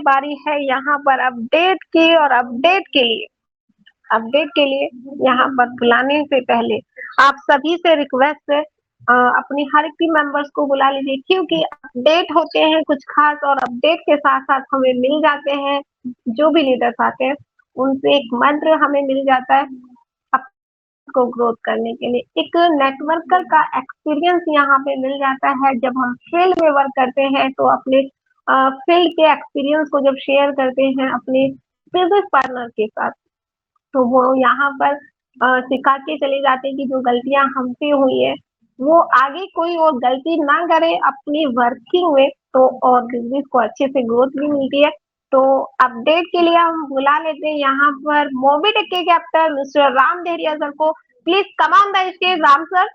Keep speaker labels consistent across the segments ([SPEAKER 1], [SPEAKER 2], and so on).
[SPEAKER 1] बारी है यहाँ पर अपडेट की, और अपडेट के लिए यहाँ पर बुलाने से पहले आप सभी से रिक्वेस्ट है, अपनी हर एक टीम मेंबर्स को बुला लीजिए, क्योंकि अपडेट होते हैं कुछ खास, और अपडेट के साथ साथ हमें मिल जाते हैं जो भी लीडर्स आते हैं उनसे एक मंत्र हमें मिल जाता है को ग्रोथ करने के लिए। एक नेटवर्कर का एक्सपीरियंस यहाँ पे मिल जाता है। जब हम फील्ड में वर्क करते हैं तो अपने फील्ड के एक्सपीरियंस को जब शेयर करते हैं अपने बिजनेस पार्टनर के साथ, तो वो यहाँ पर सिखा के चले जाते हैं कि जो गलतियां हमसे हुई है वो आगे कोई और गलती ना करे अपनी वर्किंग में, तो और बिजनेस को अच्छे से ग्रोथ भी मिलती है। तो अपडेट के लिए हम बुला लेते हैं यहाँ पर मोबिटेक के captain mister Ram Dehariya sir को। Please come on the stage Ram sir.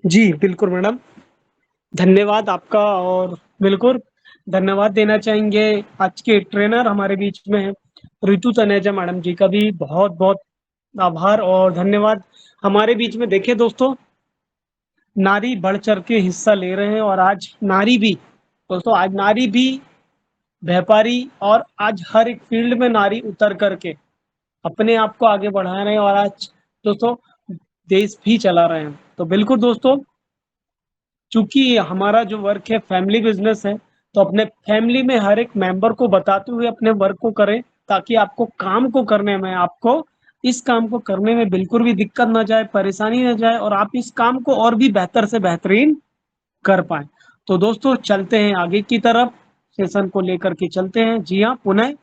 [SPEAKER 2] जी बिल्कुल मैडम, धन्यवाद आपका। और बिल्कुल धन्यवाद देना चाहेंगे आज के ट्रेनर हमारे बीच में है ऋतु तनेजा मैडम जी का भी बहुत बहुत आभार और धन्यवाद। हमारे बीच में देखिए दोस्तों, नारी बढ़ चढ़ के हिस्सा ले रहे हैं, और आज नारी भी दोस्तों, आज नारी भी व्यापारी, और आज हर एक फील्ड में नारी उतर करके अपने आप को आगे बढ़ा रहे हैं, और आज दोस्तों देश भी चला रहे हैं। तो बिल्कुल दोस्तों, चूंकि हमारा जो वर्क है फैमिली बिजनेस है, तो अपने फैमिली में हर एक मेंबर को बताते हुए अपने वर्क को करें, ताकि आपको काम को करने में, आपको इस काम को करने में बिल्कुल भी दिक्कत ना जाए, परेशानी ना जाए, और आप इस काम को और भी बेहतर से बेहतरीन कर पाए। तो दोस्तों चलते हैं आगे की तरफ, सेशन को लेकर के चलते हैं। जी हाँ, पुनः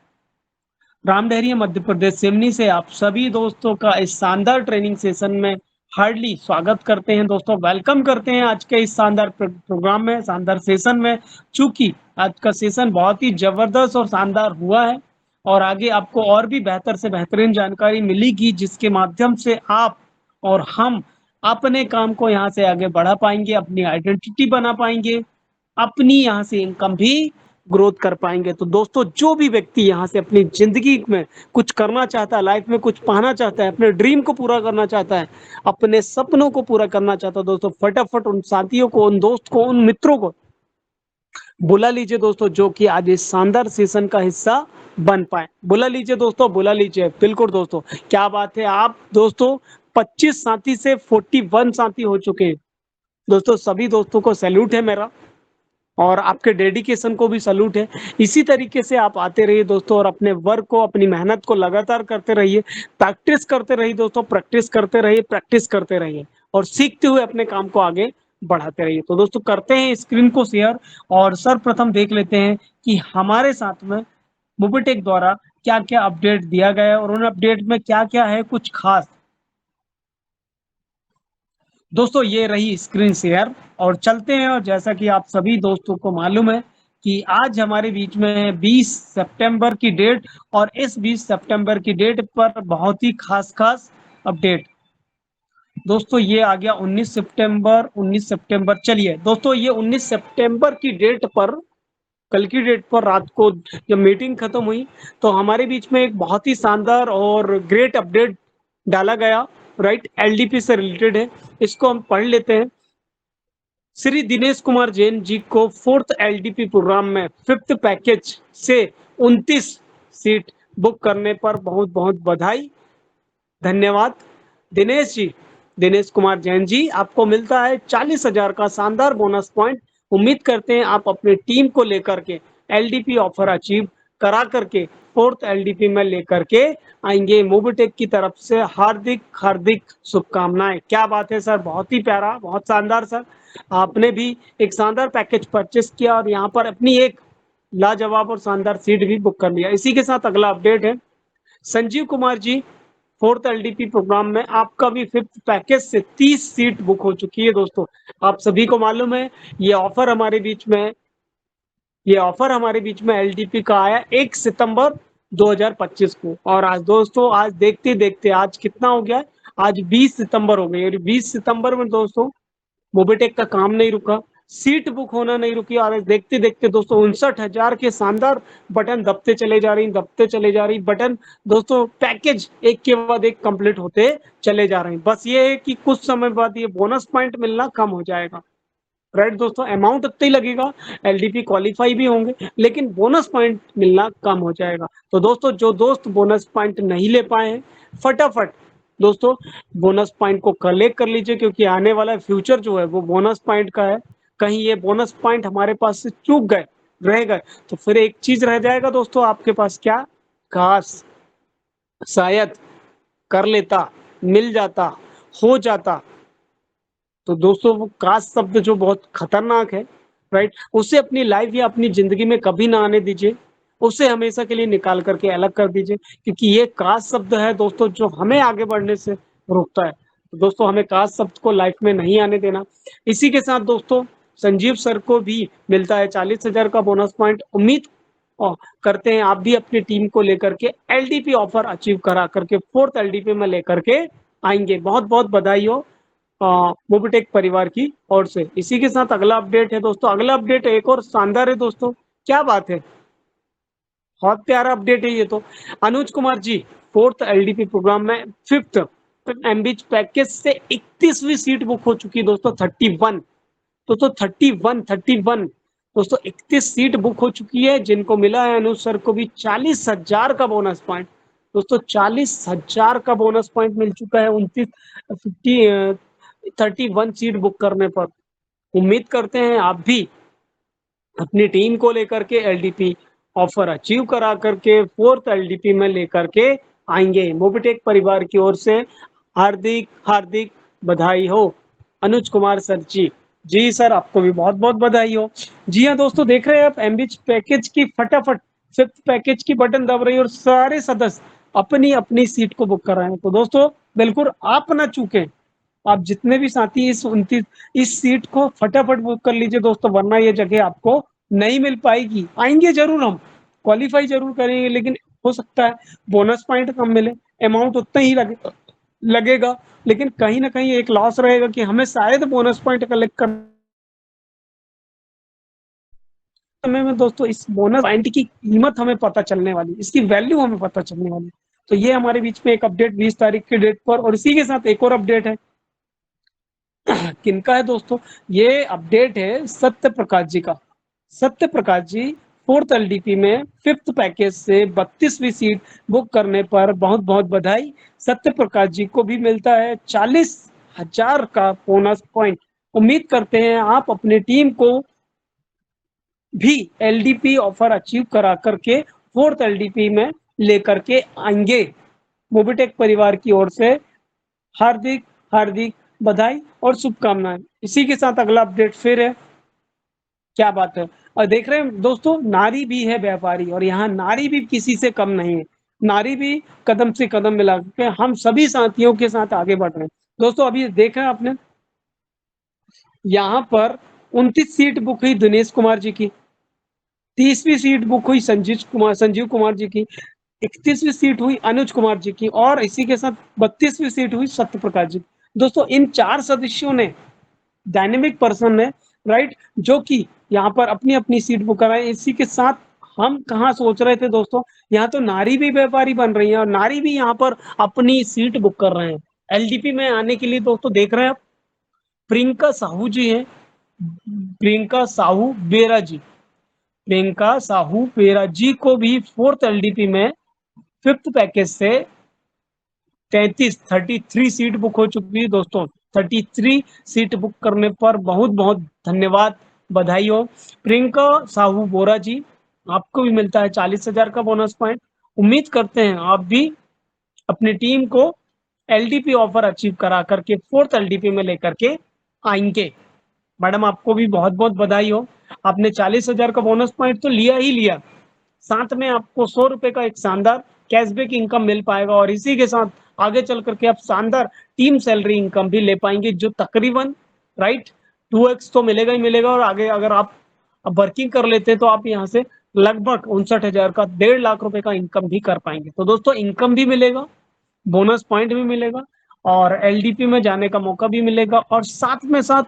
[SPEAKER 2] रामडहरिया मध्य प्रदेश सिवनी से आप सभी दोस्तों का इस शानदार ट्रेनिंग सेशन में हार्डली स्वागत करते हैं दोस्तों, वेलकम करते हैं आज के इस शानदार प्रोग्राम में, शानदार सेशन में। चूंकि आज का सेशन बहुत ही जबरदस्त और शानदार हुआ है, और आगे आपको और भी बेहतर से बेहतरीन जानकारी मिलेगी, जिसके माध्यम से आप और हम अपने काम को यहाँ से आगे बढ़ा पाएंगे, अपनी आइडेंटिटी बना पाएंगे, अपनी यहाँ से इनकम भी ग्रोथ कर पाएंगे। तो दोस्तों, जो भी व्यक्ति यहाँ से अपनी जिंदगी में कुछ करना चाहता है, लाइफ में कुछ पाना चाहता है, अपने ड्रीम को पूरा करना चाहता है, अपने सपनों को पूरा करना चाहता है, दोस्तों फटाफट उन साथियों को, उन दोस्त को, उन मित्रों को बुला लीजिए दोस्तों, जो कि आज इस शानदार सेशन का हिस्सा बन पाए। बुला लीजिए दोस्तों, बुला लीजिए। बिल्कुल दोस्तों, क्या बात है। आप दोस्तों 25 साथी से 41 साथी हो चुके हैं दोस्तों। सभी दोस्तों को सैल्यूट है मेरा, और आपके डेडिकेशन को भी सैल्यूट है। इसी तरीके से आप आते रहिए दोस्तों, और अपने वर्क को, अपनी मेहनत को लगातार करते रहिए, प्रैक्टिस करते रहिए दोस्तों, प्रैक्टिस करते रहिए, प्रैक्टिस करते रहिए, और सीखते हुए अपने काम को आगे बढ़ाते रहिए। तो दोस्तों करते हैं स्क्रीन को शेयर, और सर्वप्रथम देख लेते हैं कि हमारे साथ में मोबिटेक द्वारा क्या क्या अपडेट दिया गया है, और उन अपडेट में क्या क्या है कुछ खास। दोस्तों ये रही स्क्रीन शेयर, और चलते हैं। और जैसा कि आप सभी दोस्तों को मालूम है कि आज हमारे बीच में 20 सितंबर की डेट, और इस 20 सितंबर की डेट पर बहुत ही खास खास अपडेट। दोस्तों ये आ गया 19 सितंबर। चलिए दोस्तों, ये 19 सितंबर की डेट पर, कल की डेट पर रात को जब मीटिंग खत्म हुई, तो हमारे बीच में एक बहुत ही शानदार और ग्रेट अपडेट डाला गया, राइट। एलडीपी से रिलेटेड है, इसको हम पढ़ लेते हैं। श्री दिनेश कुमार जैन जी को 4th एलडीपी प्रोग्राम में 5th पैकेज से 29 सीट बुक करने पर बहुत बहुत बधाई, धन्यवाद दिनेश जी। दिनेश कुमार जैन जी, आपको मिलता है 40,000 का शानदार बोनस पॉइंट। उम्मीद करते हैं आप अपनी टीम को लेकर के एलडीपी ऑफर अचीव करा करके 4th एलडीपी में लेकर के आएंगे। मोबिटेक की तरफ से हार्दिक हार्दिक शुभकामनाएं। क्या बात है सर, बहुत ही प्यारा, बहुत शानदार सर। आपने भी एक शानदार पैकेज परचेस किया, और यहाँ पर अपनी एक लाजवाब और शानदार सीट भी बुक कर लिया। इसी के साथ अगला अपडेट है, Sanjeev Kumar ji 4th LDP programme में आपका भी 5th पैकेज से 30 सीट बुक हो चुकी है दोस्तों। आप सभी को मालूम है ये ऑफर हमारे बीच में एलडीपी का आया 1 सितंबर 2025 को, और आज दोस्तों, आज देखते देखते आज कितना हो गया, आज 20 सितंबर हो गई, और 20 सितंबर में दोस्तों मोबिटेक का काम नहीं रुका, सीट बुक होना नहीं रुकी, और देखते देखते दोस्तों 59,000 के शानदार बटन दबते चले जा रही बटन दोस्तों, पैकेज एक के बाद एक कंप्लीट होते चले जा रहे हैं। बस ये है कि कुछ समय बाद ये बोनस पॉइंट मिलना कम हो जाएगा। राइट दोस्तों, अमाउंट उतना ही लगेगा, एलडीपी क्वालिफाई भी होंगे, लेकिन बोनस पॉइंट मिलना कम हो जाएगा। तो दोस्तों जो दोस्त बोनस पॉइंट नहीं ले पाए हैं, फटाफट दोस्तों बोनस पॉइंट को कलेक्ट कर लीजिए, क्योंकि आने वाला फ्यूचर जो है वो बोनस पॉइंट का है। कहीं ये बोनस पॉइंट हमारे पास से चूक गए, रह गए, तो फिर एक चीज रह जाएगा दोस्तों आपके पास, क्या? काश शायद कर लेता, मिल जाता, हो जाता। तो दोस्तों वो काश शब्द जो बहुत खतरनाक है, राइट, उसे अपनी लाइफ या अपनी जिंदगी में कभी ना आने दीजिए। उसे हमेशा के लिए निकाल करके अलग कर दीजिए, क्योंकि ये काश शब्द है दोस्तों जो हमें आगे बढ़ने से रोकता है। तो दोस्तों हमें काश शब्द को लाइफ में नहीं आने देना। इसी के साथ दोस्तों संजीव सर को भी मिलता है 40,000 का बोनस पॉइंट। उम्मीद करते हैं आप भी अपनी टीम को लेकर के एलडीपी ऑफर अचीव करा करके 4th एलडीपी में लेकर के आएंगे। बहुत बहुत बधाई हो मोबिटेक परिवार की ओर से। इसी के साथ अगला अपडेट है दोस्तों, अगला अपडेट एक और शानदार है दोस्तों, क्या बात है, बहुत प्यारा अपडेट है ये तो। Anuj Kumar ji 4th LDP programme में 5th एमबीच पैकेज से 31वीं सीट बुक हो चुकी है दोस्तों, 31 दोस्तों, 31 दोस्तों 31 सीट बुक हो चुकी है। जिनको मिला है अनुज सर को भी 40,000 का बोनस पॉइंट दोस्तों, 40,000 का बोनस पॉइंट मिल चुका है 31 सीट बुक करने पर। उम्मीद करते हैं आप भी अपनी टीम को लेकर के एलडीपी ऑफर अचीव करा करके 4th एलडीपी में लेकर के आएंगे। मोबिटेक परिवार की ओर से हार्दिक हार्दिक बधाई हो अनुज कुमार सर जी। जी सर, आपको भी बहुत बहुत बधाई हो। जी हाँ दोस्तों, देख रहे हैं आप एमबीच पैकेज की फटाफट 5th पैकेज की बटन दब रही है और सारे सदस्य अपनी अपनी सीट को बुक कर रहे हैं। तो दोस्तों बिल्कुल आप ना चूकें, आप जितने भी साथी इस सीट को फटाफट बुक कर लीजिए दोस्तों, वरना ये जगह आपको नहीं मिल पाएगी। आएंगे जरूर, हम क्वालिफाई जरूर करेंगे, लेकिन हो सकता है बोनस पॉइंट कम मिले, अमाउंट उतना ही लगेगा, लेकिन कहीं ना कहीं एक लॉस रहेगा कि हमें शायद बोनस पॉइंट कलेक्ट कर समय में दोस्तों इस बोनस पॉइंट की कीमत हमें पता चलने वाली, इसकी वैल्यू हमें पता चलने वाली। तो ये हमारे बीच में एक अपडेट 20 तारीख की डेट पर, और इसी के साथ एक और अपडेट है। किनका है दोस्तों? ये अपडेट है सत्य प्रकाश जी का। सत्य प्रकाश जी 4th एलडीपी में 5th पैकेज से 32वीं सीट बुक करने पर बहुत बहुत बधाई। सत्य प्रकाश जी को भी मिलता है 40,000 का बोनस पॉइंट। उम्मीद करते हैं आप अपनी टीम को भी एलडीपी ऑफर अचीव करा करके 4th एलडीपी में लेकर के आएंगे। मोबिटेक परिवार की ओर से हार्दिक हार्दिक बधाई और शुभकामनाएं। इसी के साथ अगला अपडेट फिर है, क्या बात है। और देख रहे हैं दोस्तों, नारी भी है व्यापारी, और यहाँ नारी भी किसी से कम नहीं है। नारी भी कदम से कदम मिला के हम सभी साथियों के साथ आगे बढ़ रहे हैं। दोस्तों अभी देखा आपने, यहाँ पर 29 सीट बुक हुई दिनेश कुमार जी की, 30वीं सीट बुक हुई संजीव कुमार जी की, 31वीं सीट हुई अनुज कुमार जी की, और इसी के साथ 32वीं सीट हुई सत्य प्रकाश जी। दोस्तों इन 4 सदस्यों ने, डायनेमिक पर्सन है, राइट, जो कि यहाँ पर अपनी अपनी सीट बुक कराए। इसी के साथ हम कहाँ सोच रहे थे दोस्तों, यहाँ तो नारी भी व्यापारी बन रही है और नारी भी यहाँ पर अपनी सीट बुक कर रहे हैं एलडीपी में आने के लिए। दोस्तों देख रहे हैं आप, प्रियंका साहू जी हैं, प्रियंका साहू बेरा जी, प्रियंका साहू बेरा जी को भी 4th एलडीपी में 5th पैकेज से 33 सीट बुक हो चुकी है दोस्तों। 33 सीट बुक करने पर बहुत बहुत धन्यवाद, बधाई हो प्रियंका साहू बोरा जी। आपको भी मिलता है 40,000 का बोनस पॉइंट। उम्मीद करते हैं आप भी अपनी टीम को एलडीपी ऑफर अचीव करा करके 4th एलडीपी में लेकर के आएंगे। मैडम आपको भी बहुत बहुत बधाई हो, आपने 40,000 का बोनस पॉइंट तो लिया ही लिया, साथ में आपको 100 रुपए का एक शानदार कैशबैक इनकम मिल पाएगा, और इसी के साथ आगे चल करके आप शानदार टीम सैलरी इनकम भी ले पाएंगे, जो तकरीबन राइट 2x तो मिलेगा ही मिलेगा, और आगे अगर आप वर्किंग कर लेते हैं तो आप यहाँ से लगभग 59,000 का 1.5 लाख रुपए का इनकम भी कर पाएंगे। तो दोस्तों इनकम भी मिलेगा, बोनस पॉइंट भी मिलेगा, और एलडीपी में जाने का मौका भी मिलेगा, और साथ में साथ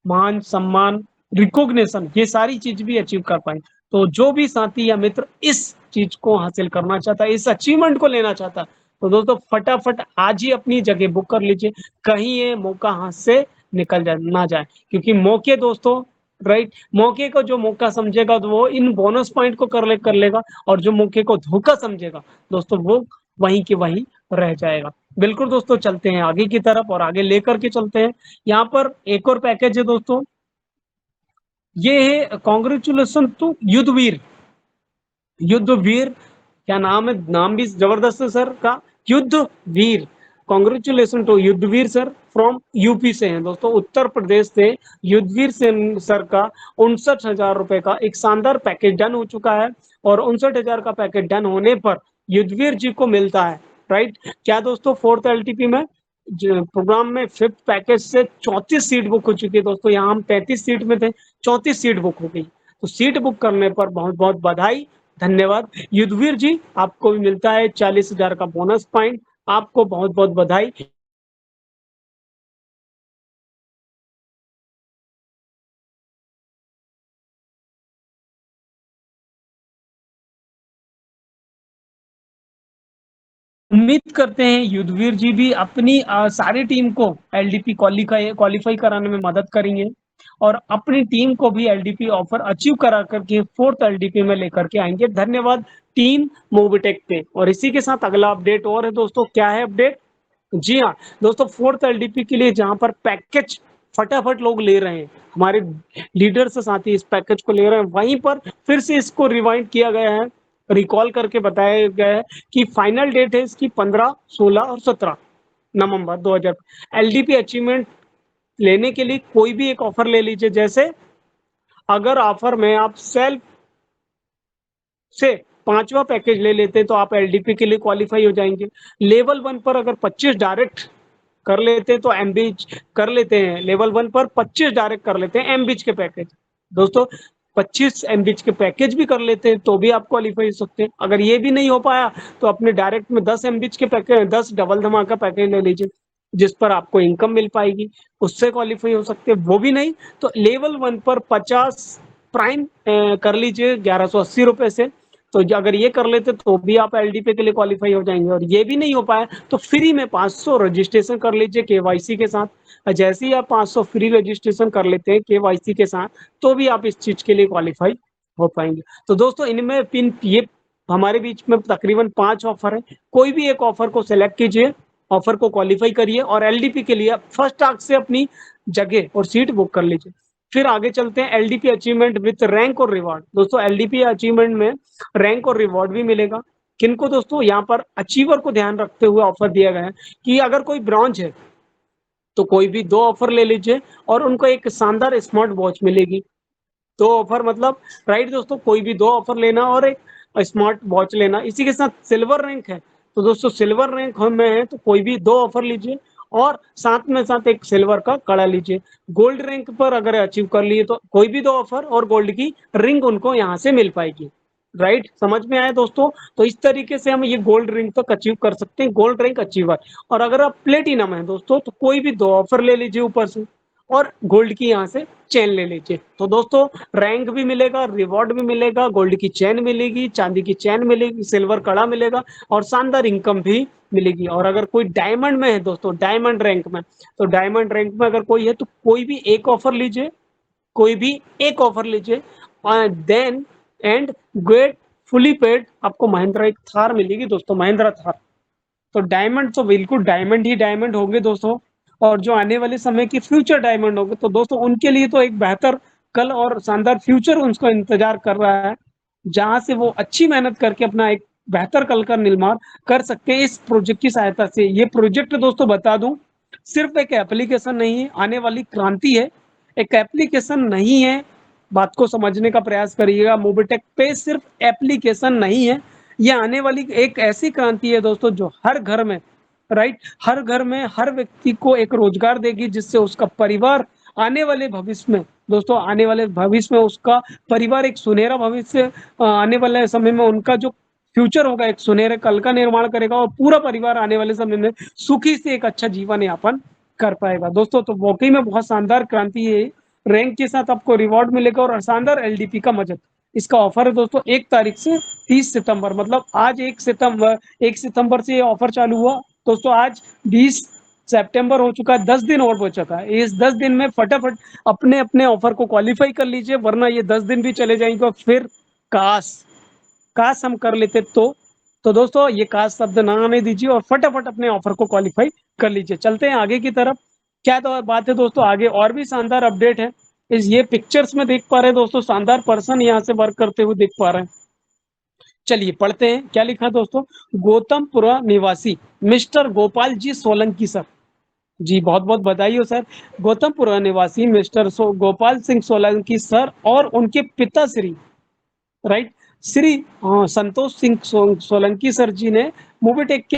[SPEAKER 2] मान सम्मान रिकॉग्निशन, ये सारी चीज भी अचीव कर पाए। तो जो भी साथी या मित्र इस चीज को हासिल करना चाहता है, इस अचीवमेंट को लेना चाहता है, तो दोस्तों फटाफट आज ही अपनी जगह बुक कर लीजिए, कहीं ये मौका हाथ से निकल जाए ना जाए, क्योंकि मौके दोस्तों, राइट, मौके को जो मौका समझेगा तो वो इन बोनस पॉइंट को कर लेगा, और जो मौके को धोखा समझेगा दोस्तों वो वहीं के वहीं रह जाएगा। बिल्कुल दोस्तों, चलते हैं आगे की तरफ और आगे लेकर के चलते हैं। यहाँ पर एक और पैकेज है दोस्तों, ये है कॉन्ग्रेचुलेशन टू युद्धवीर। युद्धवीर, क्या नाम है, नाम भी जबरदस्त है सर का, Yudhveer. Congratulation to Yudhveer sir, from UP से हैं दोस्तों, उत्तर प्रदेश से। युद्धवीर सर का 59,000 रुपए का एक शानदार पैकेज डन हो चुका है, और 59,000 का पैकेज डन होने पर युद्धवीर जी को मिलता है, राइट, क्या दोस्तों, 4th LTP में प्रोग्राम में 5th पैकेज से 34 सीट बुक हो चुकी है दोस्तों। यहाँ हम 33 सीट में थे, 34 सीट बुक हो गई। तो सीट बुक करने पर बहुत बहुत बधाई, धन्यवाद युद्धवीर जी, आपको भी मिलता है 40,000 का बोनस पॉइंट, आपको बहुत बहुत बधाई। उम्मीद करते हैं युद्धवीर जी भी अपनी सारी टीम को LDP क्वालिफाई कराने में मदद करेंगे, और अपनी टीम को भी LDP ऑफर अचीव करा करके 4th LDP में लेकर के आएंगे। धन्यवाद टीम मोबिटेक पे। और इसी के साथ अगला अपडेट और है दोस्तों, क्या है अपडेट, जी हाँ दोस्तों, 4th LDP के लिए जहां पर पैकेज फटाफट लोग ले रहे हैं, हमारे लीडर से साथी इस पैकेज को ले रहे हैं, वहीं पर फिर से इसको रिवाइंड किया गया है, रिकॉल करके बताया गया है कि फाइनल डेट है इसकी 15, 16 और 17 नवंबर 2000। LDP अचीवमेंट लेने के लिए कोई भी एक ऑफर ले लीजिए, जैसे अगर ऑफर में आप सेल्फ से 5वां पैकेज ले लेते हैं तो आप LDP के लिए क्वालिफाई हो जाएंगे। लेवल 1 पर अगर 25 डायरेक्ट कर लेते हैं तो एमबीच कर लेते हैं, लेवल 1 पर 25 डायरेक्ट कर लेते हैं एमबीच के पैकेज दोस्तों, 25 एमबीच के पैकेज भी कर लेते हैं तो भी आप क्वालिफाई हो सकते हैं। अगर ये भी नहीं हो पाया तो अपने डायरेक्ट में 10 एमबीच के पैकेज, 10 डबल धमाका पैकेज ले लीजिए, जिस पर आपको इनकम मिल पाएगी, उससे क्वालिफाई हो सकते हैं। वो भी नहीं तो लेवल 1 पर 50 प्राइम कर लीजिए 1180 रुपए से, तो अगर ये कर लेते तो भी आप LDP के लिए क्वालिफाई हो जाएंगे। और ये भी नहीं हो पाया तो फ्री में 500 रजिस्ट्रेशन कर लीजिए KYC के साथ। जैसे ही आप 500 फ्री रजिस्ट्रेशन कर लेते हैं KYC के साथ, तो भी आप इस चीज के लिए क्वालिफाई हो पाएंगे। तो दोस्तों इनमें पिन ये हमारे बीच में तकरीबन 5 ऑफर है, कोई भी एक ऑफर को सिलेक्ट कीजिए, ऑफर को क्वालिफाई करिए और LDP के लिए फर्स्ट टास्क से अपनी जगह और सीट बुक कर लीजिए। फिर आगे चलते हैं LDP अचीवमेंट विथ रैंक और रिवॉर्ड। दोस्तों LDP अचीवमेंट में रैंक और रिवॉर्ड भी मिलेगा। किनको दोस्तों, यहाँ पर अचीवर को ध्यान रखते हुए ऑफर दिया गया है कि अगर कोई ब्रॉन्ज है तो कोई भी 2 ऑफर ले लीजिए और उनको एक शानदार स्मार्ट वॉच मिलेगी। 2 ऑफर मतलब, राइट दोस्तों, कोई भी 2 ऑफर लेना और एक स्मार्ट वॉच लेना। इसी के साथ सिल्वर रैंक है तो दोस्तों सिल्वर रैंक में है तो कोई भी 2 ऑफर लीजिए और साथ में साथ एक सिल्वर का कड़ा लीजिए। गोल्ड रैंक पर अगर अचीव कर लिए तो कोई भी 2 ऑफर और गोल्ड की रिंग उनको यहाँ से मिल पाएगी। राइट, समझ में आया दोस्तों। तो इस तरीके से हम ये गोल्ड रैंक तक अचीव कर सकते हैं, गोल्ड रैंक अचीवर। और अगर आप प्लेटिनम है दोस्तों तो कोई भी 2 ऑफर ले लीजिए ऊपर से और गोल्ड की यहाँ से चेन ले लीजिए। तो दोस्तों रैंक भी मिलेगा, रिवॉर्ड भी मिलेगा, गोल्ड की चेन मिलेगी, चांदी की चेन मिलेगी, सिल्वर कड़ा मिलेगा और शानदार इनकम भी मिलेगी। और अगर कोई डायमंड में है दोस्तों, डायमंड रैंक में, तो डायमंड रैंक में अगर कोई है तो कोई भी एक ऑफर लीजिए, कोई भी एक ऑफर लीजिए, then and get fully paid, आपको महिंद्रा एक थार मिलेगी दोस्तों, महिंद्रा थार। तो डायमंड तो बिल्कुल डायमंड ही डायमंड होंगे दोस्तों, और जो आने वाले समय की फ्यूचर डायमंड होंगे तो दोस्तों उनके लिए तो एक बेहतर कल और शानदार फ्यूचर उनको इंतजार कर रहा है, जहां से वो अच्छी मेहनत करके अपना एक बेहतर कल का निर्माण कर सकते हैं इस प्रोजेक्ट की सहायता से। ये प्रोजेक्ट दोस्तों बता दूं, सिर्फ एक एप्लीकेशन नहीं है, आने वाली क्रांति है, एक एप्लीकेशन नहीं है। बात को समझने का प्रयास करिएगा, मोबिटेक पे सिर्फ एप्लीकेशन नहीं है, ये आने वाली एक ऐसी क्रांति है दोस्तों जो हर घर में, राइट, हर घर में हर व्यक्ति को एक रोजगार देगी, जिससे उसका परिवार आने वाले भविष्य में दोस्तों, आने वाले भविष्य में उसका परिवार एक सुनहरा भविष्य, आने वाले समय में उनका जो फ्यूचर होगा एक सुनहरे कल का निर्माण करेगा और पूरा परिवार आने वाले समय में सुखी से एक अच्छा जीवन यापन कर पाएगा दोस्तों। तो वाकई में बहुत शानदार क्रांति है, रैंक के साथ आपको रिवॉर्ड मिलेगा और शानदार LDP का मजा। इसका ऑफर है दोस्तों 1 तारीख से 30 सितंबर, मतलब आज 1 सितंबर से ये ऑफर चालू हुआ दोस्तों। आज 20 सितंबर हो चुका है, 10 दिन और बच चुका है। इस 10 दिन में फटाफट अपने अपने ऑफर को क्वालिफाई कर लीजिए, वरना ये 10 दिन भी चले जाएंगे और फिर काश काश हम कर लेते तो दोस्तों ये काश शब्द ना आने दीजिए और फटाफट अपने ऑफर को क्वालिफाई कर लीजिए। चलते हैं आगे की तरफ। क्या तो बात है दोस्तों, आगे और भी शानदार अपडेट है। इस ये पिक्चर्स में देख पा रहे हैं दोस्तों, शानदार पर्सन यहाँ से वर्क करते हुए देख पा रहे हैं। चलिए पढ़ते हैं क्या लिखा दोस्तों। गौतमपुरा निवासी मिस्टर गोपाल जी सोलंकी सर, जी बहुत बहुत बधाई हो सर। गौतमपुरा निवासी मिस्टर गोपाल सिंह सोलंकी सर और उनके पिता श्री राइट श्री संतोष सिंह सोलंकी सर जी ने मोबिटेक के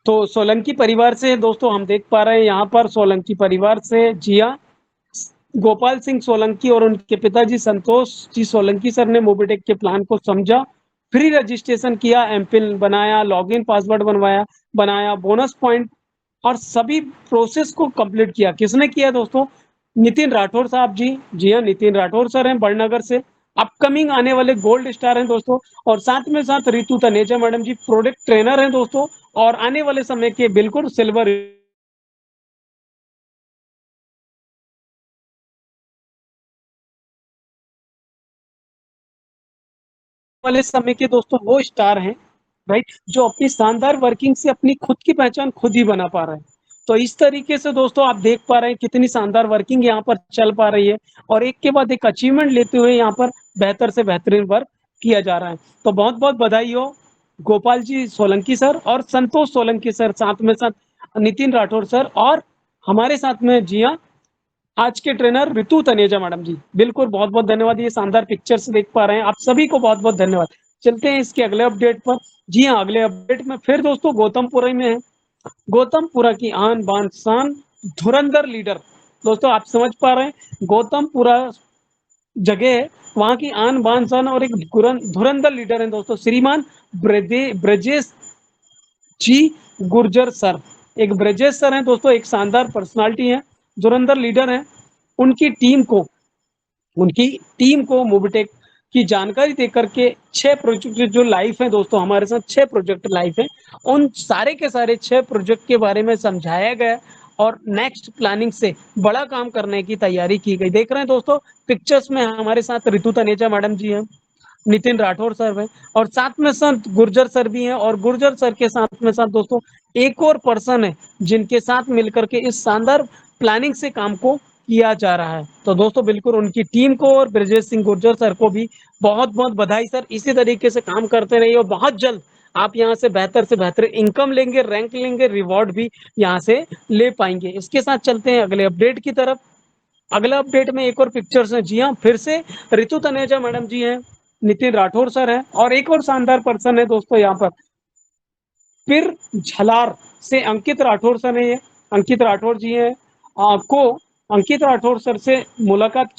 [SPEAKER 2] तो सोलंकी परिवार से दोस्तों हम देख पा रहे हैं यहाँ पर सोलंकी परिवार से जी हाँ, गोपाल सिंह सोलंकी और उनके पिताजी संतोष जी सोलंकी सर ने मोबिटेक के प्लान को समझा, फ्री रजिस्ट्रेशन किया, एमपिन बनाया, लॉगिन पासवर्ड बनाया, बोनस पॉइंट और सभी प्रोसेस को कंप्लीट किया। किसने किया दोस्तों? नितिन राठौर साहब जी हाँ, नितिन राठौर सर हैं बड़नगर से, अपकमिंग आने वाले गोल्ड स्टार हैं दोस्तों। और साथ में साथ रितु तनेजा मैडम जी प्रोडक्ट ट्रेनर हैं दोस्तों, और आने वाले समय के बिल्कुल सिल्वर वाले समय के दोस्तों वो स्टार हैं राइट, जो अपनी शानदार वर्किंग से अपनी खुद की पहचान खुद ही बना पा रहे हैं। तो इस तरीके से दोस्तों आप देख पा रहे हैं कितनी शानदार वर्किंग यहाँ पर चल पा रही है और एक के बाद एक अचीवमेंट लेते हुए यहाँ पर बेहतर से बेहतरीन वर्क किया जा रहा है। तो बहुत बहुत बधाई हो गोपाल जी सोलंकी सर और संतोष सोलंकी सर, साथ में साथ नितिन राठौर सर और हमारे साथ में जी हाँ आज के ट्रेनर ऋतु तनेजा मैडम जी, बिल्कुल बहुत बहुत धन्यवाद। ये शानदार पिक्चर्स देख पा रहे हैं आप सभी को बहुत बहुत धन्यवाद। चलते हैं इसके अगले अपडेट पर। जी हाँ, अगले अपडेट में फिर दोस्तों गौतमपुरा में है। गौतमपुरा की आन बान शान धुरंधर लीडर, दोस्तों आप समझ पा रहे हैं गौतमपुरा जगह है, वहां की आन बान शान और एक धुरंधर लीडर है दोस्तों, श्रीमान ब्रजेश जी गुर्जर सर। एक ब्रजेश सर हैं दोस्तों, एक शानदार पर्सनालिटी है, धुरंधर लीडर है। उनकी टीम को मोबिटेक की जानकारी देकर के 6 प्रोजेक्ट जो लाइव है दोस्तों, हमारे साथ 6 प्रोजेक्ट लाइव है, उन सारे के सारे 6 प्रोजेक्ट के बारे में समझाया गया और नेक्स्ट प्लानिंग से बड़ा काम करने की तैयारी की गई। देख रहे हैं दोस्तों पिक्चर्स में हमारे साथ ऋतु तनेजा मैडम जी हैं, नितिन राठौर सर हैं और साथ में साथ गुर्जर सर भी हैं, और गुर्जर सर के साथ में साथ दोस्तों एक और पर्सन है जिनके साथ मिलकर के इस शानदार प्लानिंग से काम को किया जा रहा है। तो दोस्तों बिल्कुल उनकी टीम को और ब्रजेश सिंह गुर्जर सर को भी बहुत बहुत बधाई सर। इसी तरीके से काम करते रहिए और बहुत जल्द आप यहाँ से बेहतर इनकम लेंगे, रैंक लेंगे, रिवॉर्ड भी यहाँ से ले पाएंगे। इसके साथ चलते हैं अगले अपडेट की तरफ। अगला अपडेट में एक और पिक्चर्स है, जी हाँ फिर से ऋतु तनेजा मैडम जी हैं, नितिन राठौर सर है और एक और शानदार पर्सन है दोस्तों यहाँ पर फिर झलार से अंकित राठौर सर है। ये अंकित राठौर जी हैं को अंकित राठौर सर से मुलाकात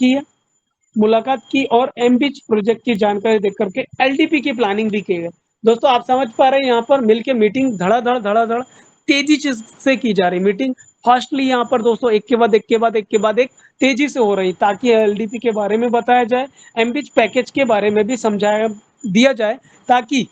[SPEAKER 2] की और एमबीच प्रोजेक्ट की जानकारी देख करके एलडीपी की प्लानिंग भी की है। दोस्तों आप समझ पा रहे हैं यहाँ पर मिलके मीटिंग धड़ाधड़ तेजी से की जा रही मीटिंग, फास्टली यहाँ पर दोस्तों एक के बाद एक तेजी से हो रही, ताकि एलडीपी के बारे में बताया जाए, एमबीच पैकेज के बारे में भी समझाया दिया जाए, ताकि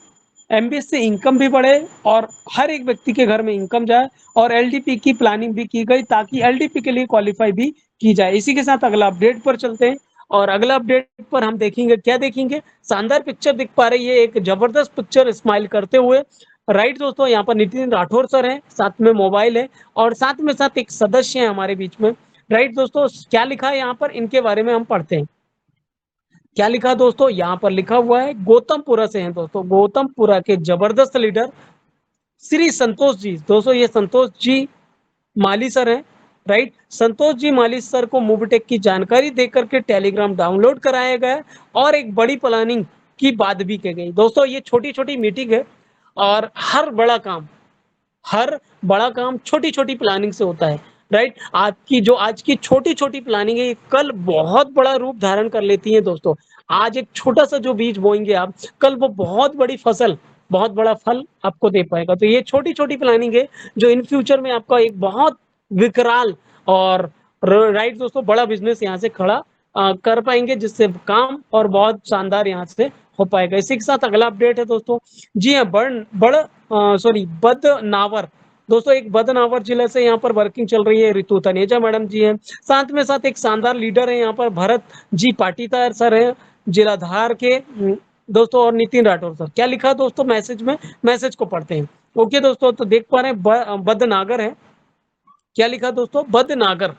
[SPEAKER 2] एमबीएस से इनकम भी बढ़े और हर एक व्यक्ति के घर में इनकम जाए, और एलडीपी की प्लानिंग भी की गई ताकि एलडीपी के लिए क्वालिफाई भी की जाए। इसी के साथ अगला अपडेट पर चलते हैं और अगला अपडेट पर हम देखेंगे क्या देखेंगे, शानदार पिक्चर दिख पा रही है, एक जबरदस्त पिक्चर स्माइल करते हुए राइट दोस्तों। यहाँ पर नितिन राठौर सर हैं, साथ में मोबाइल है और साथ में साथ एक सदस्य है हमारे बीच में राइट दोस्तों। क्या लिखा है यहाँ पर इनके बारे में हम पढ़ते हैं। क्या लिखा दोस्तों, यहाँ पर लिखा हुआ है गौतमपुरा से हैं दोस्तों, गौतमपुरा के जबरदस्त लीडर श्री संतोष जी। दोस्तों ये संतोष जी माली सर हैं राइट। संतोष जी माली सर को मोबिटेक की जानकारी देकर के टेलीग्राम डाउनलोड कराया गया और एक बड़ी प्लानिंग की बात भी की गई। दोस्तों ये छोटी छोटी मीटिंग है और हर बड़ा काम छोटी छोटी प्लानिंग से होता है राइट। आज की छोटी छोटी प्लानिंग है, कल बहुत बड़ा रूप धारण कर लेती है दोस्तों। आज एक छोटा सा जो बीज बोएंगे आप, कल वो बहुत बड़ी फसल, बहुत बड़ा फल आपको दे पाएगा। तो ये छोटी छोटी प्लानिंग है जो इन फ्यूचर में आपका एक बहुत विकराल और राइट दोस्तों, बड़ा बिजनेस यहाँ से खड़ा कर पाएंगे, जिससे काम और बहुत शानदार यहाँ से हो पाएगा। इसी के साथ अगला अपडेट है दोस्तों, जी हाँ, बदनावर दोस्तों, एक बदनावर जिले से यहाँ पर वर्किंग चल रही है, ऋतु तनेजा मैडम जी है, साथ में साथ एक शानदार लीडर है यहाँ पर भरत जी पाटीदार सर है जिला धार के दोस्तों, और नितिन राठौर सर। क्या लिखा दोस्तों मैसेज में, मैसेज को पढ़ते हैं। ओके दोस्तों, तो देख पा रहे हैं बदनागर है, क्या लिखा दोस्तों, बदनागर,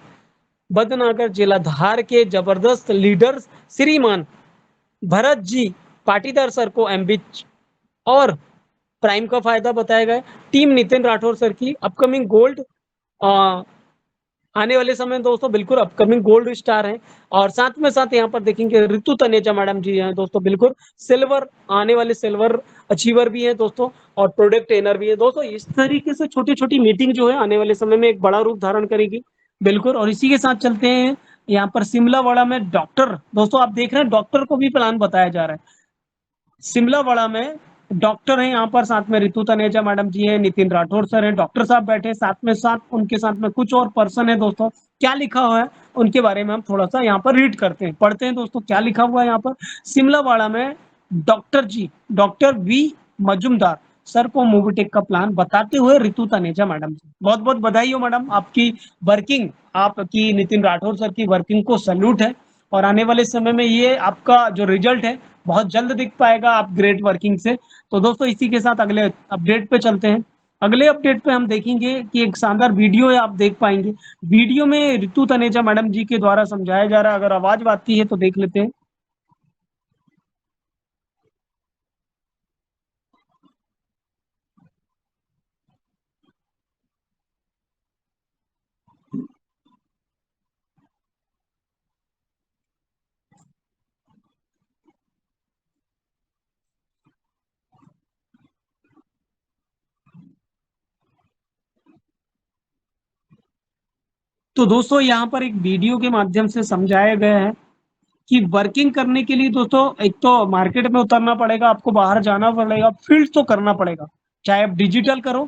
[SPEAKER 2] बदनागर जिला धार के जबरदस्त लीडर श्रीमान भरत जी पाटीदार सर को एमबी और प्राइम का फायदा बताया गया। टीम नितिन राठौर सर की अपकमिंग गोल्ड आने वाले समय दोस्तों बिल्कुल अपकमिंग गोल्ड स्टार है, और साथ में साथ यहाँ पर देखेंगे ऋतु तनेजा मैडम जी हैं दोस्तों, बिल्कुल सिल्वर आने वाले सिल्वर अचीवर भी है दोस्तों, और प्रोडक्ट ट्रेनर भी है दोस्तों। इस तरीके से छोटी छोटी मीटिंग जो है आने वाले समय में एक बड़ा रूप धारण करेगी, बिल्कुल। और इसी के साथ चलते हैं यहाँ पर शिमलावाड़ा में डॉक्टर, दोस्तों आप देख रहे हैं डॉक्टर को भी प्लान बताया जा रहा है। शिमलावाड़ा में डॉक्टर है यहाँ पर, साथ में ऋतु तनेजा मैडम जी हैं, नितिन राठौर सर हैं, डॉक्टर साहब बैठे साथ में, साथ उनके साथ में कुछ और पर्सन है दोस्तों। क्या लिखा हुआ है उनके बारे में हम थोड़ा सा यहाँ पर रीड करते हैं, पढ़ते हैं दोस्तों, क्या लिखा हुआ है यहाँ पर। शिमलावाड़ा में डॉक्टर जी, डॉक्टर वी मजुमदार सर को मोबिटेक का प्लान बताते हुए ऋतु तनेजा मैडम जी। बहुत बहुत बधाई हो मैडम, आपकी वर्किंग, आपकी नितिन राठौर सर की वर्किंग को सैल्यूट है, और आने वाले समय में ये आपका जो रिजल्ट है बहुत जल्द दिख पाएगा आप ग्रेट वर्किंग से। तो दोस्तों इसी के साथ अगले अपडेट पे चलते हैं। अगले अपडेट पे हम देखेंगे कि एक शानदार वीडियो है, आप देख पाएंगे। वीडियो में ऋतु तनेजा मैडम जी के द्वारा समझाया जा रहा है, अगर आवाज आती है तो देख लेते हैं। तो दोस्तों यहाँ पर एक वीडियो के माध्यम से समझाया गया है कि वर्किंग करने के लिए दोस्तों एक तो मार्केट में उतरना पड़ेगा, आपको बाहर जाना पड़ेगा, फील्ड तो करना पड़ेगा, चाहे आप डिजिटल करो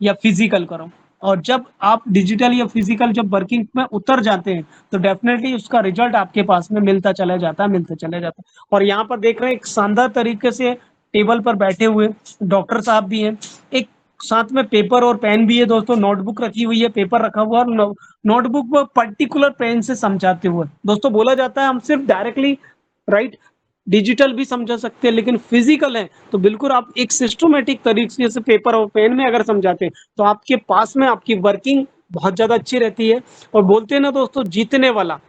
[SPEAKER 2] या फिजिकल करो। और जब आप डिजिटल या फिजिकल जब वर्किंग में उतर जाते हैं तो डेफिनेटली उसका रिजल्ट आपके पास में मिलता चला जाता है, मिलता चला जाता है। और यहाँ पर देख रहे हैं एक शानदार तरीके से टेबल पर बैठे हुए डॉक्टर साहब भी हैं, एक साथ में पेपर और पेन भी है दोस्तों, नोटबुक रखी हुई है, पेपर रखा हुआ है, और नोटबुक पर पर्टिकुलर पेन से समझाते हुए। दोस्तों बोला जाता है हम सिर्फ डायरेक्टली राइट डिजिटल भी समझा सकते हैं, लेकिन फिजिकल है तो बिल्कुल आप एक सिस्टमेटिक तरीके से पेपर और पेन में अगर समझाते हैं तो आपके पास में आपकी वर्किंग बहुत ज्यादा अच्छी रहती है। और बोलते हैं ना दोस्तों, जीतने वाला,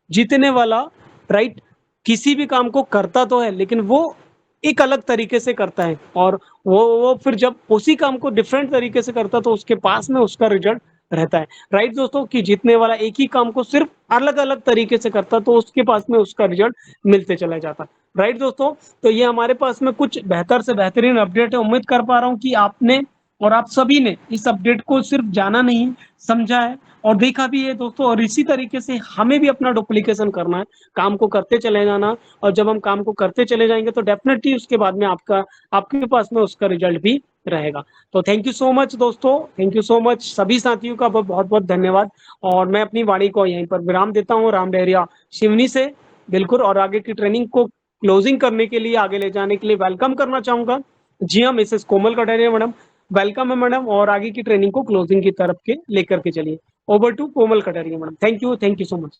[SPEAKER 2] जीतने वाला राइट किसी भी काम को करता तो है, लेकिन वो एक अलग तरीके से करता है, और वो फिर जब उसी काम को डिफरेंट तरीके से करता तो उसके पास में उसका रिजल्ट रहता है। राइट दोस्तों, कि जीतने वाला एक ही काम को सिर्फ अलग अलग तरीके से करता तो उसके पास में उसका रिजल्ट मिलते चला जाता। राइट दोस्तों, तो ये हमारे पास में कुछ बेहतर से बेहतरीन अपडेट है। उम्मीद कर पा रहा हूँ कि आपने और आप सभी ने इस अपडेट को सिर्फ जाना नहीं, समझा है और देखा भी है दोस्तों। और इसी तरीके से हमें भी अपना डुप्लीकेशन करना है, काम को करते चले जाना, और जब हम काम को करते चले जाएंगे तो डेफिनेटली उसके बाद में आपके पास में उसका रिजल्ट भी रहेगा। तो थैंक यू सो मच दोस्तों, थैंक यू सो मच, सभी साथियों का बहुत बहुत धन्यवाद। और मैं अपनी वाणी को यहीं पर विराम देता हूँ राम डहरिया शिवनी से, बिल्कुल। और आगे की ट्रेनिंग को क्लोजिंग करने के लिए, आगे ले जाने के लिए वेलकम करना चाहूंगा, जी हाँ, मिसेस कोमल कटारिया मैडम, वेलकम है मैडम। और आगे की ट्रेनिंग को क्लोजिंग की तरफ के लेकर के चलिए। Over to Komal Kataria madam, thank you so much.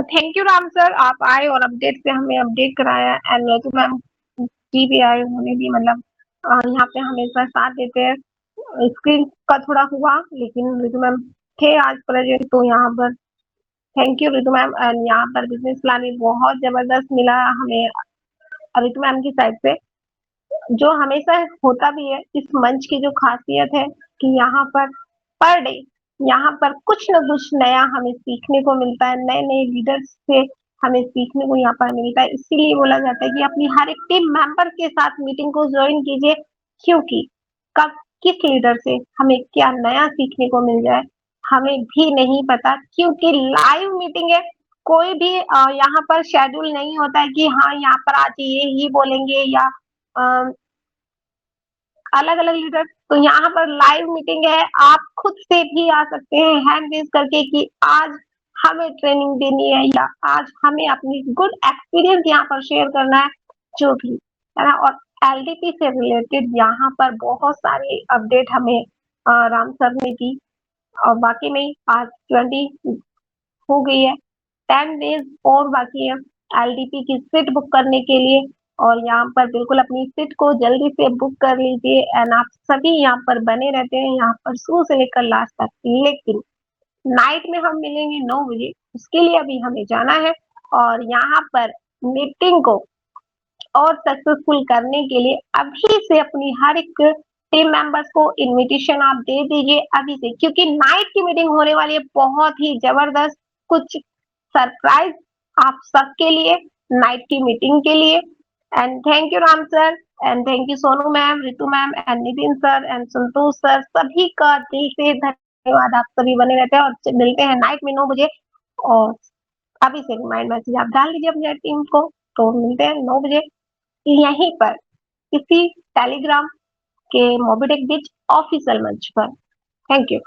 [SPEAKER 1] Thank you Ram sir, आप आए और अपडेट से हमें अपडेट कराया। एंड ऋतु मैम जी भी आए, उन्होंने भी मतलब यहाँ पे हमेशा साथ देते हैं। स्क्रीन का थोड़ा हुआ, लेकिन ऋतु मैम थे आज प्रेजेंट, तो यहाँ पर thank you Ritu ma'am. And यहाँ पर बिजनेस प्लान भी बहुत जबरदस्त मिला हमें ऋतु मैम की साइड से, जो हमेशा होता भी है। इस मंच की जो खासियत है कि यहाँ पर डे यहाँ पर कुछ न कुछ नया हमें सीखने को मिलता है, नए नए लीडर्स से हमें सीखने को यहाँ पर मिलता है। इसीलिए बोला जाता है कि अपनी हर एक टीम मेंबर के साथ मीटिंग को ज्वाइन कीजिए, क्योंकि कब किस लीडर से हमें क्या नया सीखने को मिल जाए हमें भी नहीं पता, क्योंकि लाइव मीटिंग है। कोई भी यहाँ पर शेड्यूल नहीं होता है कि हाँ यहाँ पर आज ये ही बोलेंगे या अलग अलग लीडर, तो यहाँ पर लाइव मीटिंग है, आप खुद से भी आ सकते हैं हैंड रेज करके कि आज हमें ट्रेनिंग देनी है या आज हमें अपनी गुड एक्सपीरियंस यहाँ पर शेयर करना है, जो भी है ना। और एलडीपी से रिलेटेड यहाँ पर बहुत सारे अपडेट हमें राम सर ने दी, और बाकी में आज 20 हो गई है, 10 डेज और बाकी है एलडीपी की सीट बुक करने के लिए। और यहाँ पर बिल्कुल अपनी सीट को जल्दी से बुक कर लीजिए, एंड आप सभी यहाँ पर बने रहते हैं यहाँ पर शुरू से लेकर लास्ट तक। लेकिन नाइट में हम मिलेंगे 9 बजे, उसके लिए अभी हमें जाना है, और यहाँ पर मीटिंग को और सक्सेसफुल करने के लिए अभी से अपनी हर एक टीम मेंबर्स को इनविटेशन आप दे दीजिए अभी से, क्योंकि नाइट की मीटिंग होने वाली है बहुत ही जबरदस्त, कुछ सरप्राइज आप सबके लिए नाइट की मीटिंग के लिए। And thank you Ram sir, and thank you Sonu ma'am, Ritu ma'am, and Nitin sir, and Santosh sir, सभी का दिल से धन्यवाद। आप सभी बने रहते हैं और मिलते हैं नाइट में 9 बजे। और अभी से रिमाइंड मैसेज आप डाल दीजिए अपनी टीम को, तो मिलते हैं 9 बजे यहीं पर इसी टेलीग्राम के मोबीटेक बीच ऑफिशियल मंच पर। Thank you.